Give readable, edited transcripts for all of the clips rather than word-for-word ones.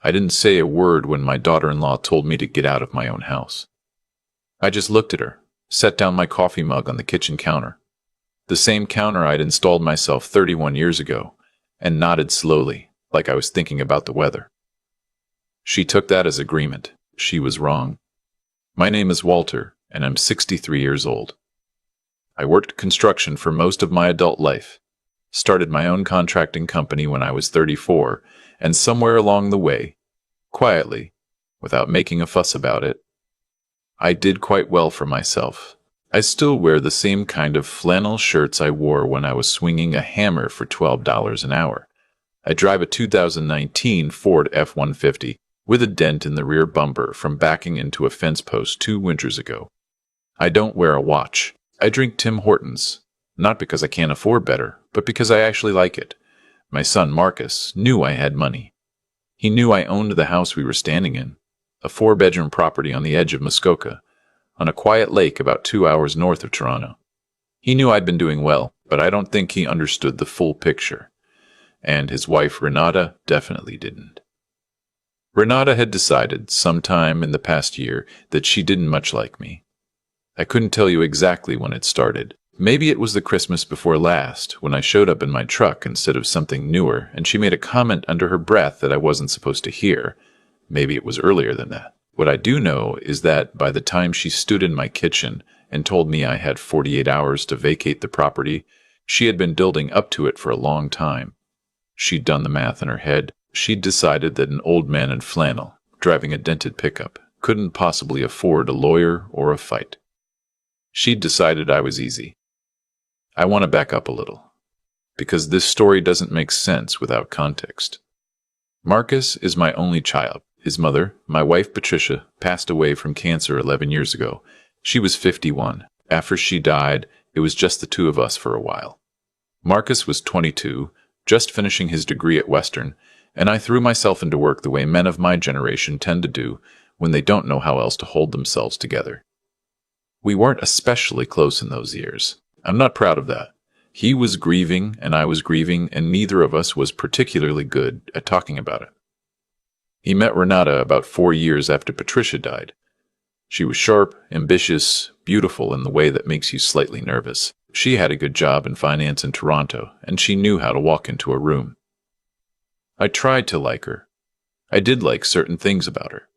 I didn't say a word when my daughter-in-law told me to get out of my own house. I just looked at her, set down my coffee mug on the kitchen counter, the same counter I'd installed myself 31 years ago, and nodded slowly, like I was thinking about the weather. She took that as agreement. She was wrong. My name is Walter, and I'm 63 years old. I worked construction for most of my adult life, started my own contracting company when I was 34, and somewhere along the way, quietly, without making a fuss about it, I did quite well for myself. I still wear the same kind of flannel shirts I wore when I was swinging a hammer for $12 an hour. I drive a 2019 Ford F-150 with a dent in the rear bumper from backing into a fence post 2 winters ago. I don't wear a watch. I drink Tim Hortons, not because I can't afford better, but because I actually like it. My son Marcus knew I had money. He knew I owned the house we were standing in, a 4-bedroom property on the edge of Muskoka, on a quiet lake about 2 hours north of Toronto. He knew I'd been doing well, but I don't think he understood the full picture. And his wife Renata definitely didn't. Renata had decided sometime in the past year that she didn't much like me. I couldn't tell you exactly when it started. Maybe it was the Christmas before last, when I showed up in my truck instead of something newer, and she made a comment under her breath that I wasn't supposed to hear. Maybe it was earlier than that. What I do know is that by the time she stood in my kitchen and told me I had 48 hours to vacate the property, she had been building up to it for a long time. She'd done the math in her head. She'd decided that an old man in flannel, driving a dented pickup, couldn't possibly afford a lawyer or a fight. She'd decided I was easy. I want to back up a little, because this story doesn't make sense without context. Marcus is my only child. His mother, my wife Patricia, passed away from cancer 11 years ago. She was 51. After she died, it was just the two of us for a while. Marcus was 22, just finishing his degree at Western, and I threw myself into work the way men of my generation tend to do when they don't know how else to hold themselves together. We weren't especially close in those years. I'm not proud of that. He was grieving, and I was grieving, and neither of us was particularly good at talking about it. He met Renata about 4 years after Patricia died. She was sharp, ambitious, beautiful in the way that makes you slightly nervous. She had a good job in finance in Toronto, and she knew how to walk into a room. I tried to like her. I did like certain things about her.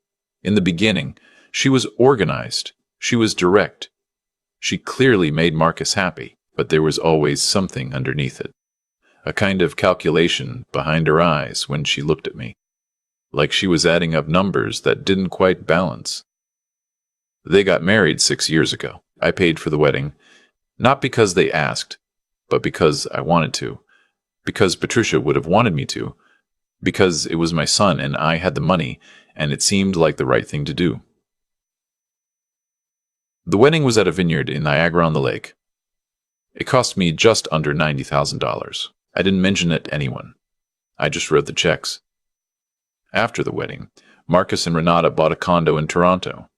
In the beginning, she was organized. She was direct. She clearly made Marcus happy, but there was always something underneath it. A kind of calculation behind her eyes when she looked at me, like she was adding up numbers that didn't quite balance. They got married 6 years ago. I paid for the wedding, not because they asked, but because I wanted to, because Patricia would have wanted me to, because it was my son and I had the money, and it seemed like the right thing to do. The wedding was at a vineyard in Niagara-on-the-Lake. It cost me just under $90,000. I didn't mention it to anyone. I just wrote the checks. After the wedding, Marcus and Renata bought a condo in Toronto.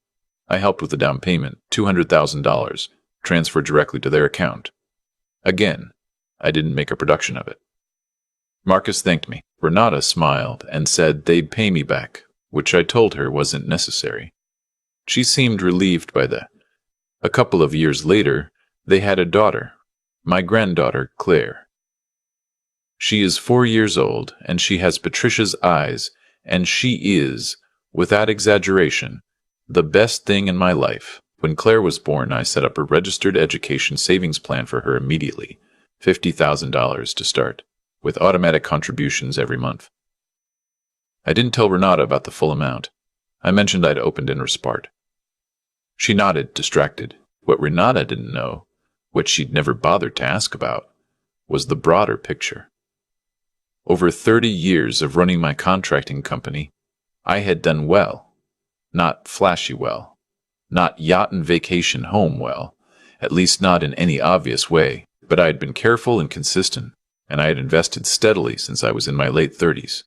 I helped with the down payment, $200,000, transferred directly to their account. Again, I didn't make a production of it. Marcus thanked me. Renata smiled and said they'd pay me back, which I told her wasn't necessary. She seemed relieved by that. A couple of years later, they had a daughter, my granddaughter, Claire. She is 4 years old, and she has Patricia's eyes, and she is, without exaggeration, the best thing in my life. When Claire was born, I set up a registered education savings plan for her immediately, $50,000 to start, with automatic contributions every month. I didn't tell Renata about the full amount. I mentioned I'd opened in her Spart. She nodded, distracted. What Renata didn't know, what she'd never bothered to ask about, was the broader picture. Over 30 years of running my contracting company, I had done well. Not flashy well. Not yacht and vacation home well. At least not in any obvious way. But I had been careful and consistent, and I had invested steadily since I was in my late 30s.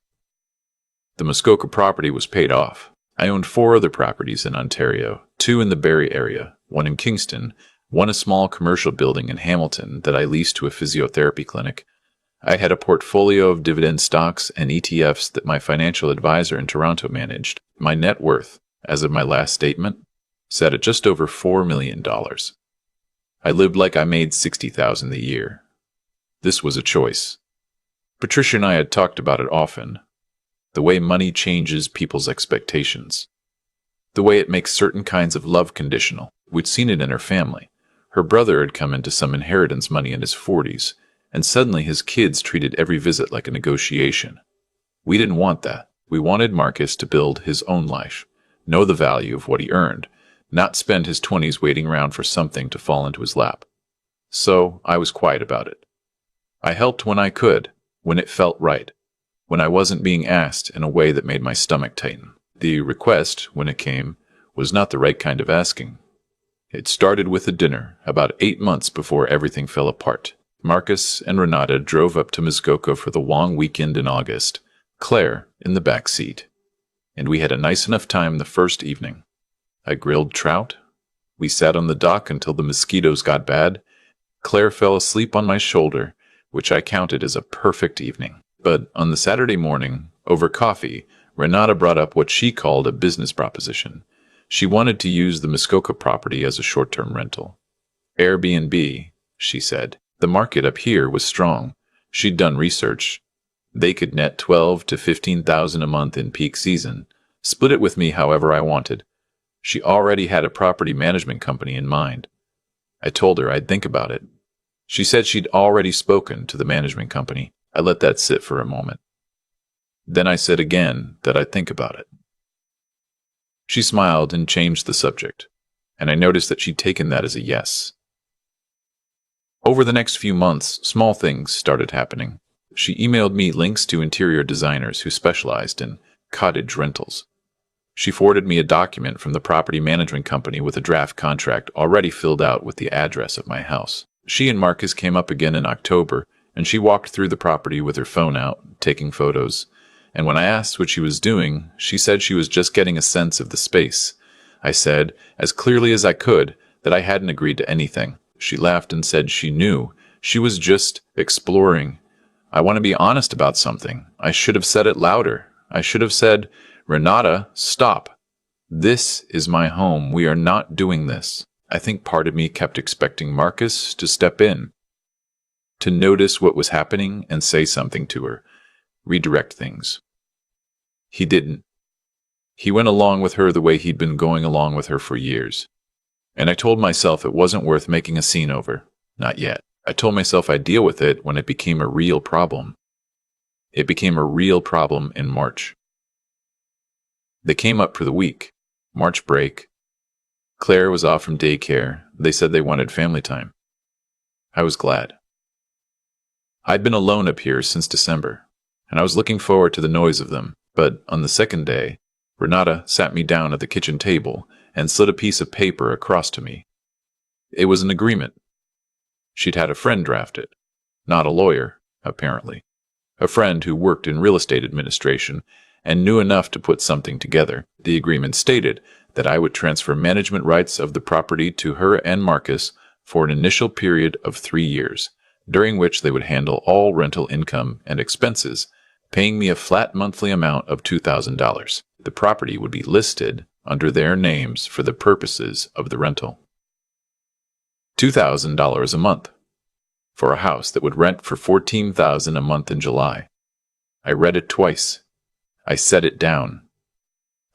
The Muskoka property was paid off. I owned 4 other properties in Ontario, 2 in the Barrie area, 1 in Kingston, 1 a small commercial building in Hamilton that I leased to a physiotherapy clinic. I had a portfolio of dividend stocks and ETFs that my financial advisor in Toronto managed. My net worth, as of my last statement, sat at just over $4 million. I lived like I made $60,000 a year. This was a choice. Patricia and I had talked about it often. The way money changes people's expectations. The way it makes certain kinds of love conditional. We'd seen it in her family. Her brother had come into some inheritance money in his 40s, and suddenly his kids treated every visit like a negotiation. We didn't want that. We wanted Marcus to build his own life, know the value of what he earned, not spend his 20s waiting around for something to fall into his lap. So I was quiet about it. I helped when I could, when it felt right, when I wasn't being asked in a way that made my stomach tighten. The request, when it came, was not the right kind of asking. It started with a dinner, about 8 months before everything fell apart. Marcus and Renata drove up to Muskoka for the long weekend in August, Claire in the back seat. And we had a nice enough time the first evening. I grilled trout. We sat on the dock until the mosquitoes got bad. Claire fell asleep on my shoulder, which I counted as a perfect evening. But on the Saturday morning, over coffee, Renata brought up what she called a business proposition. She wanted to use the Muskoka property as a short-term rental. Airbnb, she said. The market up here was strong. She'd done research. They could net $12,000 to $15,000 a month in peak season, split it with me however I wanted. She already had a property management company in mind. I told her I'd think about it. She said she'd already spoken to the management company. I let that sit for a moment. Then I said again that I'd think about it. She smiled and changed the subject, and I noticed that she'd taken that as a yes. Over the next few months, small things started happening. She emailed me links to interior designers who specialized in cottage rentals. She forwarded me a document from the property management company with a draft contract already filled out with the address of my house. She and Marcus came up again in October, and she walked through the property with her phone out, taking photos. And when I asked what she was doing, she said she was just getting a sense of the space. I said, as clearly as I could, that I hadn't agreed to anything. She laughed and said she knew. She was just exploring. I want to be honest about something. I should have said it louder. I should have said, Renata, stop. This is my home. We are not doing this. I think part of me kept expecting Marcus to step in, to notice what was happening and say something to her, redirect things. He didn't. He went along with her the way he'd been going along with her for years. And I told myself it wasn't worth making a scene over. Not yet. I told myself I'd deal with it when it became a real problem. It became a real problem in March. They came up for the week. March break. Claire was off from daycare. They said they wanted family time. I was glad. I'd been alone up here since December, and I was looking forward to the noise of them. But on the second day, Renata sat me down at the kitchen table and slid a piece of paper across to me. It was an agreement. She'd had a friend draft it. Not a lawyer, apparently. A friend who worked in real estate administration and knew enough to put something together. The agreement stated that I would transfer management rights of the property to her and Marcus for an initial period of 3 years, during which they would handle all rental income and expenses, paying me a flat monthly amount of $2,000. The property would be listed under their names for the purposes of the rental. $2,000 a month for a house that would rent for $14,000 a month in July. I read it twice. I set it down.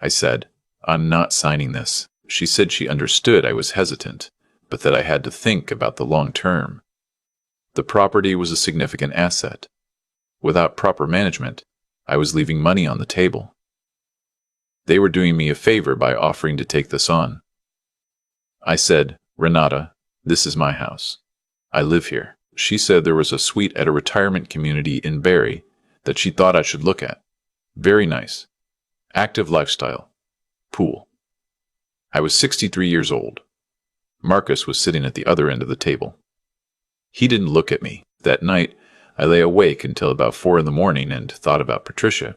I said, I'm not signing this. She said she understood I was hesitant, but that I had to think about the long term. The property was a significant asset. Without proper management, I was leaving money on the table. They were doing me a favor by offering to take this on. I said, Renata, this is my house. I live here. She said there was a suite at a retirement community in Barrie that she thought I should look at. Very nice. Active lifestyle. Pool. I was 63 years old. Marcus was sitting at the other end of the table. He didn't look at me. That night, I lay awake until about 4 a.m. and thought about Patricia.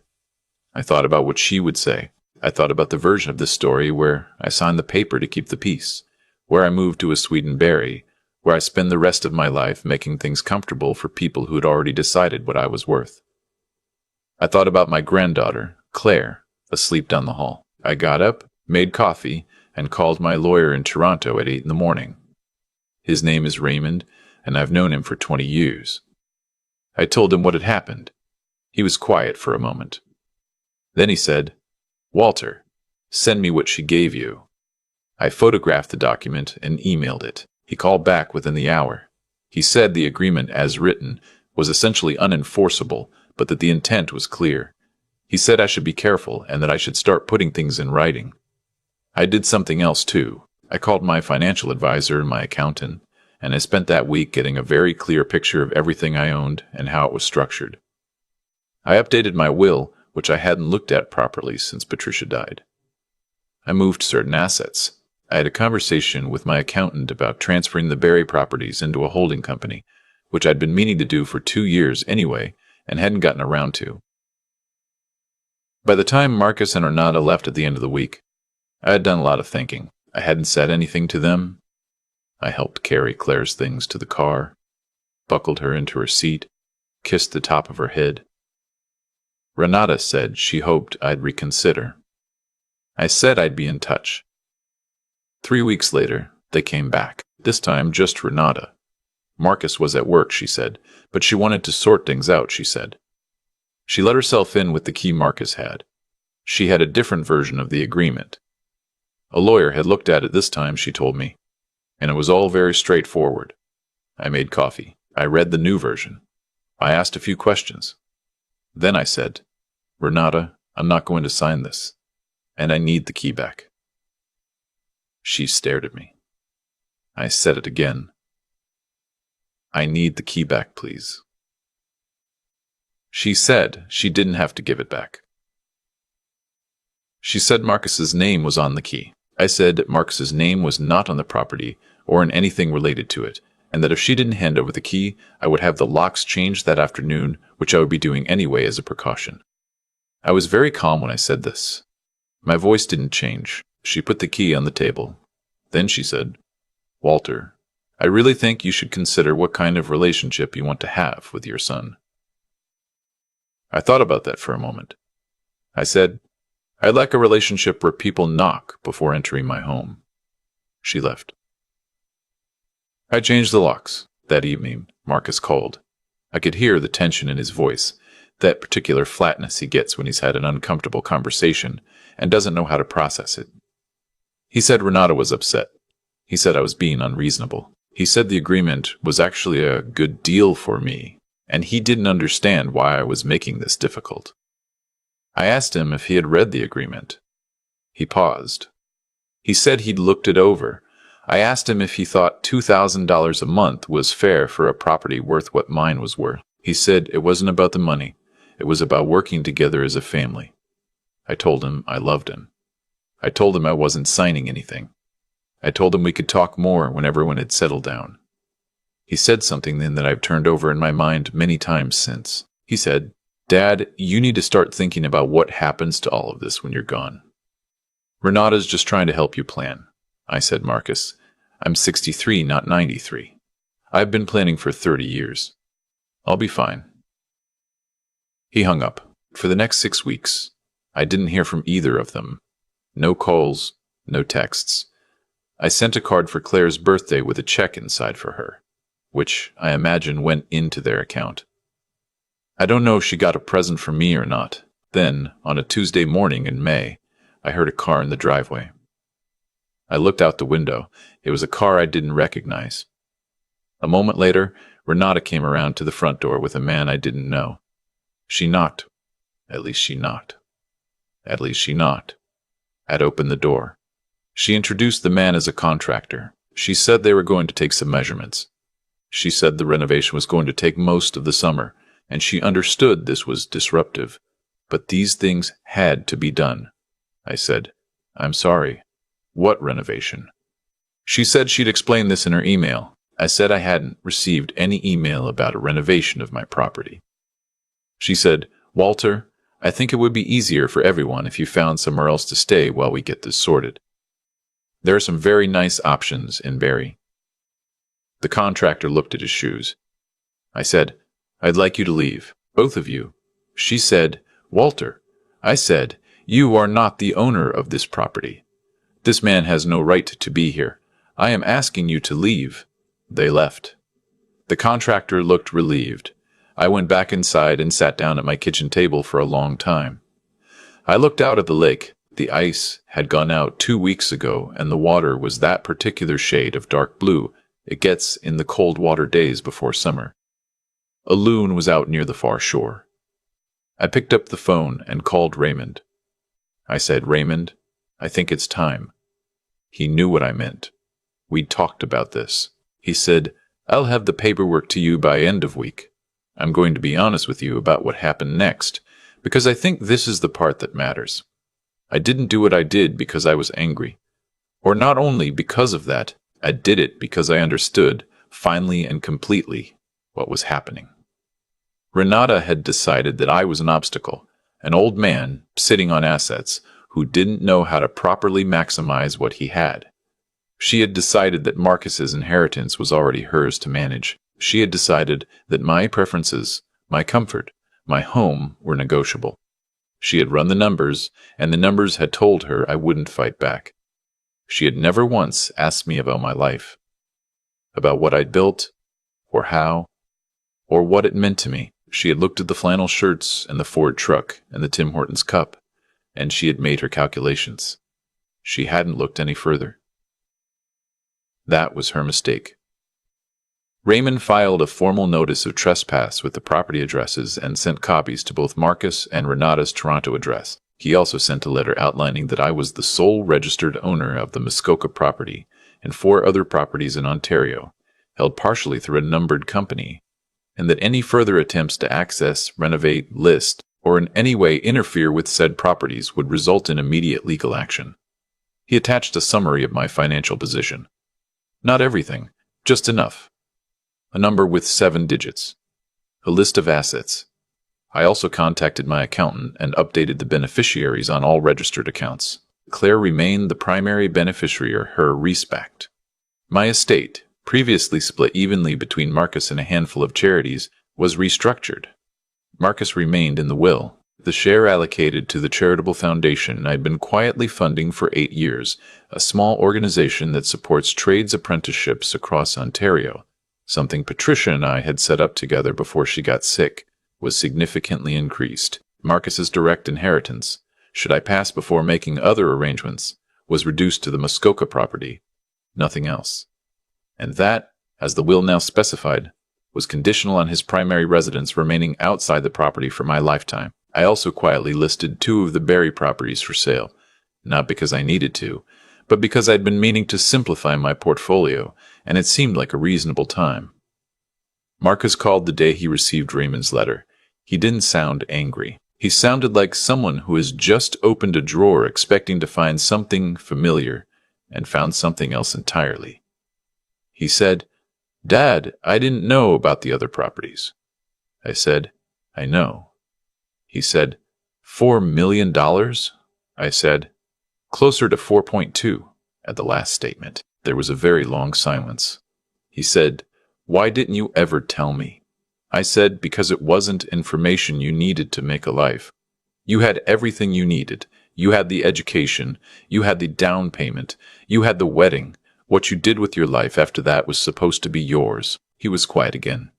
I thought about what she would say. I thought about the version of this story where I signed the paper to keep the peace, where I moved to a suite in Barrie, where I spend the rest of my life making things comfortable for people who had already decided what I was worth. I thought about my granddaughter, Claire, asleep down the hall. I got up, made coffee, and called my lawyer in Toronto at 8 in the morning. His name is Raymond, and I've known him for 20 years. I told him what had happened. He was quiet for a moment. Then he said, "Walter, send me what she gave you." I photographed the document and emailed it. He called back within the hour. He said the agreement, as written, was essentially unenforceable, but that the intent was clear. He said I should be careful and that I should start putting things in writing. I did something else too. I called my financial advisor and my accountant, and I spent that week getting a very clear picture of everything I owned and how it was structured. I updated my will, which I hadn't looked at properly since Patricia died. I moved certain assets. I had a conversation with my accountant about transferring the Barry properties into a holding company, which I'd been meaning to do for 2 years anyway and hadn't gotten around to. By the time Marcus and Renata left at the end of the week, I had done a lot of thinking. I hadn't said anything to them. I helped carry Claire's things to the car, buckled her into her seat, kissed the top of her head. Renata said she hoped I'd reconsider. I said I'd be in touch. 3 weeks later, they came back, this time just Renata. Marcus was at work, she said, but she wanted to sort things out, she said. She let herself in with the key Marcus had. She had a different version of the agreement. A lawyer had looked at it this time, she told me, and it was all very straightforward. I made coffee. I read the new version. I asked a few questions. Then I said, "Renata, I'm not going to sign this, and I need the key back." She stared at me. I said it again. "I need the key back, please." She said she didn't have to give it back. She said Marcus's name was on the key. I said Marcus's name was not on the property or in anything related to it, and that if she didn't hand over the key, I would have the locks changed that afternoon, which I would be doing anyway as a precaution. I was very calm when I said this. My voice didn't change. She put the key on the table. Then she said, "Walter, I really think you should consider what kind of relationship you want to have with your son." I thought about that for a moment. I said, "I'd like a relationship where people knock before entering my home." She left. I changed the locks. That evening, Marcus called. I could hear the tension in his voice, that particular flatness he gets when he's had an uncomfortable conversation and doesn't know how to process it. He said Renata was upset. He said I was being unreasonable. He said the agreement was actually a good deal for me, and he didn't understand why I was making this difficult. I asked him if he had read the agreement. He paused. He said he'd looked it over. I asked him if he thought $2,000 a month was fair for a property worth what mine was worth. He said it wasn't about the money. It was about working together as a family. I told him I loved him. I told him I wasn't signing anything. I told him we could talk more when everyone had settled down. He said something then that I've turned over in my mind many times since. He said, "Dad, you need to start thinking about what happens to all of this when you're gone. Renata's just trying to help you plan." I said, "Marcus, I'm 63, not 93. I've been planning for 30 years. I'll be fine." He hung up. For the next 6 weeks, I didn't hear from either of them. No calls, no texts. I sent a card for Claire's birthday with a check inside for her, which I imagine went into their account. I don't know if she got a present from me or not. Then, on a Tuesday morning in May, I heard a car in the driveway. I looked out the window. It was a car I didn't recognize. A moment later, Renata came around to the front door with a man I didn't know. She knocked. At least she knocked. At least she knocked. I'd opened the door. She introduced the man as a contractor. She said they were going to take some measurements. She said the renovation was going to take most of the summer, and she understood this was disruptive. But these things had to be done. I said, "I'm sorry. What renovation?" She said she'd explain this in her email. I said I hadn't received any email about a renovation of my property. She said, "Walter, I think it would be easier for everyone if you found somewhere else to stay while we get this sorted. There are some very nice options in Barrie." The contractor looked at his shoes. I said, "I'd like you to leave, both of you." She said, "Walter." I said, "You are not the owner of this property. This man has no right to be here. I am asking you to leave." They left. The contractor looked relieved. I went back inside and sat down at my kitchen table for a long time. I looked out at the lake. The ice had gone out 2 weeks ago, and the water was that particular shade of dark blue it gets in the cold water days before summer. A loon was out near the far shore. I picked up the phone and called Raymond. I said, "Raymond, I think it's time." He knew what I meant. We'd talked about this. He said, "I'll have the paperwork to you by end of week. I'm going to be honest with you about what happened next, because I think this is the part that matters. I didn't do what I did because I was angry. Or not only because of that, I did it because I understood, finally and completely, what was happening." Renata had decided that I was an obstacle, an old man sitting on assets who didn't know how to properly maximize what he had. She had decided that Marcus's inheritance was already hers to manage. She had decided that my preferences, my comfort, my home were negotiable. She had run the numbers, and the numbers had told her I wouldn't fight back. She had never once asked me about my life, about what I'd built, or how, or what it meant to me. She had looked at the flannel shirts and the Ford truck and the Tim Hortons cup, and she had made her calculations. She hadn't looked any further. That was her mistake. Raymond filed a formal notice of trespass with the property addresses and sent copies to both Marcus and Renata's Toronto address. He also sent a letter outlining that I was the sole registered owner of the Muskoka property and 4 other properties in Ontario, held partially through a numbered company, and that any further attempts to access, renovate, list, or in any way interfere with said properties would result in immediate legal action. He attached a summary of my financial position. Not everything, just enough. A number with 7 digits. A list of assets. I also contacted my accountant and updated the beneficiaries on all registered accounts. Claire remained the primary beneficiary of her respect. My estate, previously split evenly between Marcus and a handful of charities, was restructured. Marcus remained in the will. The share allocated to the charitable foundation I'd been quietly funding for 8 years, a small organization that supports trades apprenticeships across Ontario, something Patricia and I had set up together before she got sick, was significantly increased. Marcus's direct inheritance, should I pass before making other arrangements, was reduced to the Muskoka property, nothing else. And that, as the will now specified, was conditional on his primary residence remaining outside the property for my lifetime. I also quietly listed 2 of the Barrie properties for sale, not because I needed to, but because I'd been meaning to simplify my portfolio, and it seemed like a reasonable time. Marcus called the day he received Raymond's letter. He didn't sound angry. He sounded like someone who has just opened a drawer expecting to find something familiar and found something else entirely. He said, "Dad, I didn't know about the other properties." I said, "I know." He said, $4 million? I said, "Closer to 4.2 at the last statement." There was a very long silence. He said, "Why didn't you ever tell me?" I said, "Because it wasn't information you needed to make a life. You had everything you needed. You had the education. You had the down payment. You had the wedding. What you did with your life after that was supposed to be yours." He was quiet again.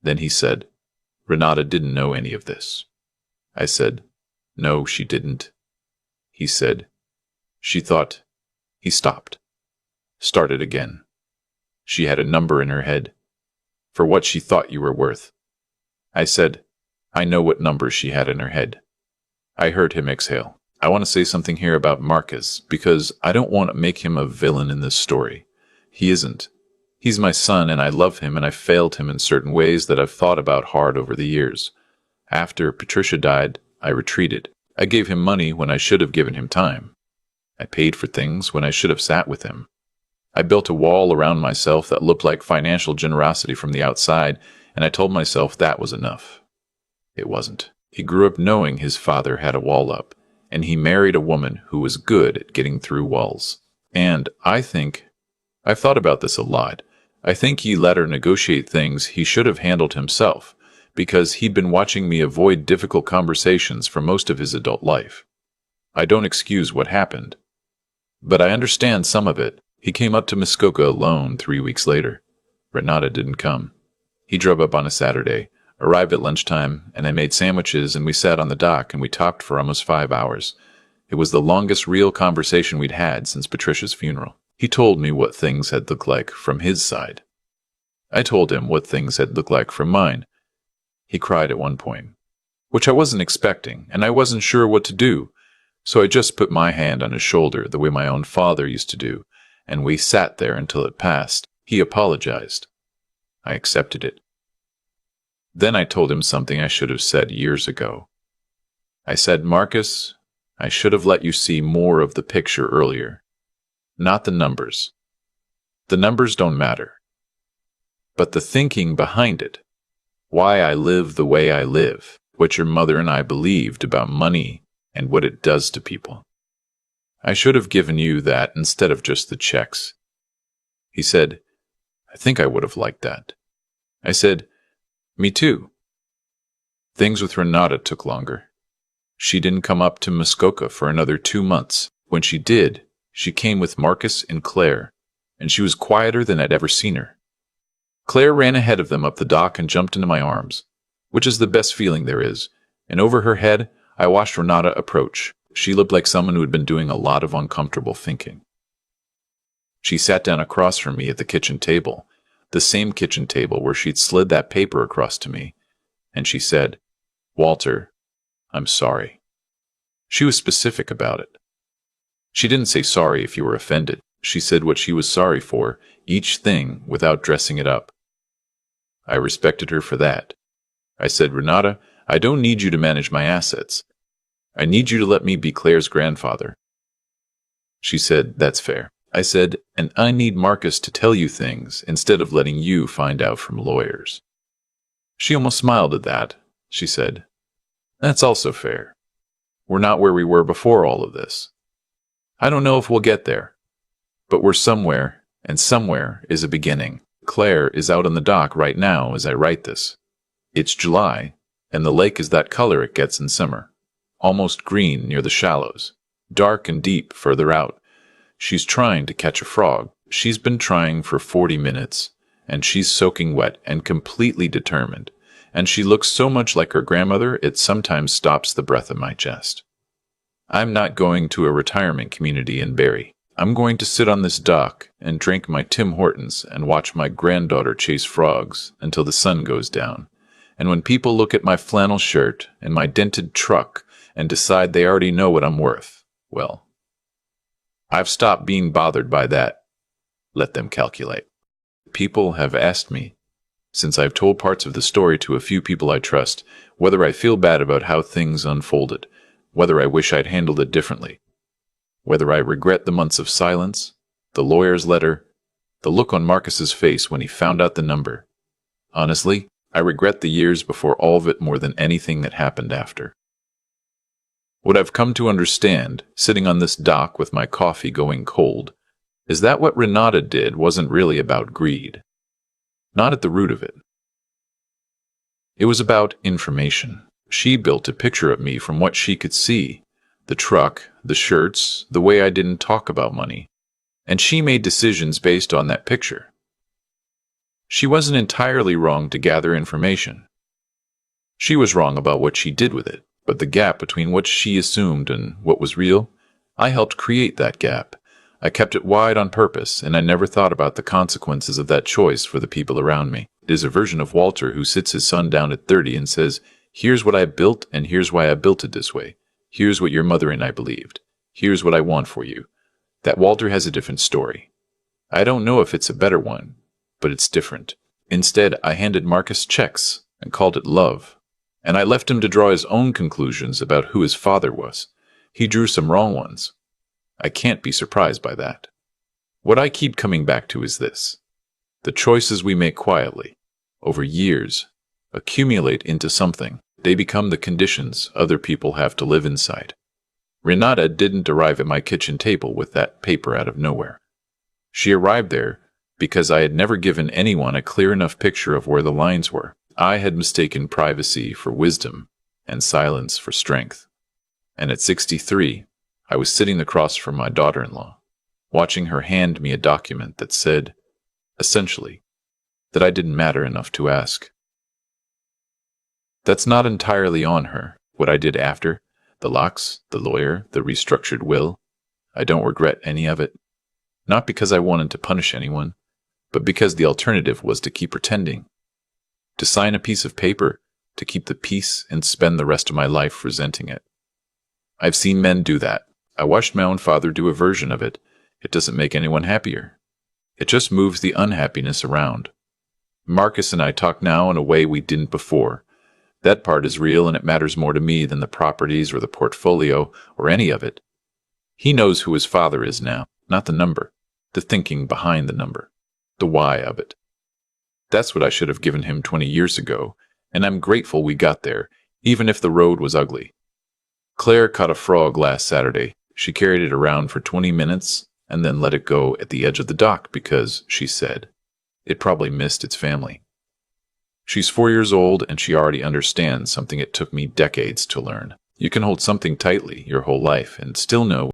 Then he said, "Renata didn't know any of this." I said, "No, she didn't." He said, "She thought." He stopped. Started again. "She had a number in her head. For what she thought you were worth." I said, "I know what number she had in her head." I heard him exhale. I want to say something here about Marcus, because I don't want to make him a villain in this story. He isn't. He's my son, and I love him, and I failed him in certain ways that I've thought about hard over the years. After Patricia died, I retreated. I gave him money when I should have given him time. I paid for things when I should have sat with him. I built a wall around myself that looked like financial generosity from the outside, and I told myself that was enough. It wasn't. He grew up knowing his father had a wall up, and he married a woman who was good at getting through walls. And I've thought about this a lot. I think he let her negotiate things he should have handled himself, because he'd been watching me avoid difficult conversations for most of his adult life. I don't excuse what happened, but I understand some of it. He came up to Muskoka alone 3 weeks later. Renata didn't come. He drove up on a Saturday, arrived at lunchtime, and I made sandwiches and we sat on the dock and we talked for almost 5 hours. It was the longest real conversation we'd had since Patricia's funeral. He told me what things had looked like from his side. I told him what things had looked like from mine. He cried at one point, which I wasn't expecting, and I wasn't sure what to do, so I just put my hand on his shoulder the way my own father used to do, and we sat there until it passed. He apologized. I accepted it. Then I told him something I should have said years ago. I said, Marcus, I should have let you see more of the picture earlier. Not the numbers. The numbers don't matter. But the thinking behind it. Why I live the way I live. What your mother and I believed about money and what it does to people. I should have given you that instead of just the checks. He said, I think I would have liked that. I said, me too. Things with Renata took longer. She didn't come up to Muskoka for another 2 months. When she did, she came with Marcus and Claire, and she was quieter than I'd ever seen her. Claire ran ahead of them up the dock and jumped into my arms, which is the best feeling there is, and over her head, I watched Renata approach. She looked like someone who had been doing a lot of uncomfortable thinking. She sat down across from me at the kitchen table, the same kitchen table where she'd slid that paper across to me, and she said, Walter, I'm sorry. She was specific about it. She didn't say sorry if you were offended. She said what she was sorry for, each thing, without dressing it up. I respected her for that. I said, Renata, I don't need you to manage my assets. I need you to let me be Claire's grandfather. She said, that's fair. I said, and I need Marcus to tell you things instead of letting you find out from lawyers. She almost smiled at that. She said, that's also fair. We're not where we were before all of this. I don't know if we'll get there, but we're somewhere, and somewhere is a beginning. Claire is out on the dock right now as I write this. It's July, and the lake is that color it gets in summer, almost green near the shallows, dark and deep further out. She's trying to catch a frog. She's been trying for 40 minutes, and she's soaking wet and completely determined, and she looks so much like her grandmother it sometimes stops the breath in my chest. I'm not going to a retirement community in Barrie. I'm going to sit on this dock and drink my Tim Hortons and watch my granddaughter chase frogs until the sun goes down. And when people look at my flannel shirt and my dented truck and decide they already know what I'm worth, well, I've stopped being bothered by that. Let them calculate. People have asked me, since I've told parts of the story to a few people I trust, whether I feel bad about how things unfolded, whether I wish I'd handled it differently, whether I regret the months of silence, the lawyer's letter, the look on Marcus's face when he found out the number. Honestly, I regret the years before all of it more than anything that happened after. What I've come to understand, sitting on this dock with my coffee going cold, is that what Renata did wasn't really about greed. Not at the root of it. It was about information. She built a picture of me from what she could see. The truck, the shirts, the way I didn't talk about money. And she made decisions based on that picture. She wasn't entirely wrong to gather information. She was wrong about what she did with it, but the gap between what she assumed and what was real, I helped create that gap. I kept it wide on purpose, and I never thought about the consequences of that choice for the people around me. It is a version of Walter who sits his son down at 30 and says, here's what I built, and here's why I built it this way. Here's what your mother and I believed. Here's what I want for you. That Walter has a different story. I don't know if it's a better one, but it's different. Instead, I handed Marcus checks and called it love. And I left him to draw his own conclusions about who his father was. He drew some wrong ones. I can't be surprised by that. What I keep coming back to is this. The choices we make quietly, over years, accumulate into something. They become the conditions other people have to live inside. Renata didn't arrive at my kitchen table with that paper out of nowhere. She arrived there because I had never given anyone a clear enough picture of where the lines were. I had mistaken privacy for wisdom and silence for strength. And at 63, I was sitting across from my daughter-in-law, watching her hand me a document that said, essentially, that I didn't matter enough to ask. That's not entirely on her. What I did after, the locks, the lawyer, the restructured will, I don't regret any of it. Not because I wanted to punish anyone, but because the alternative was to keep pretending. To sign a piece of paper, to keep the peace and spend the rest of my life resenting it. I've seen men do that. I watched my own father do a version of it. It doesn't make anyone happier. It just moves the unhappiness around. Marcus and I talk now in a way we didn't before. That part is real, and it matters more to me than the properties or the portfolio or any of it. He knows who his father is now, not the number, the thinking behind the number, the why of it. That's what I should have given him 20 years ago, and I'm grateful we got there, even if the road was ugly. Claire caught a frog last Saturday. She carried it around for 20 minutes and then let it go at the edge of the dock because, she said, it probably missed its family. She's 4 years old and she already understands something it took me decades to learn. You can hold something tightly your whole life and still know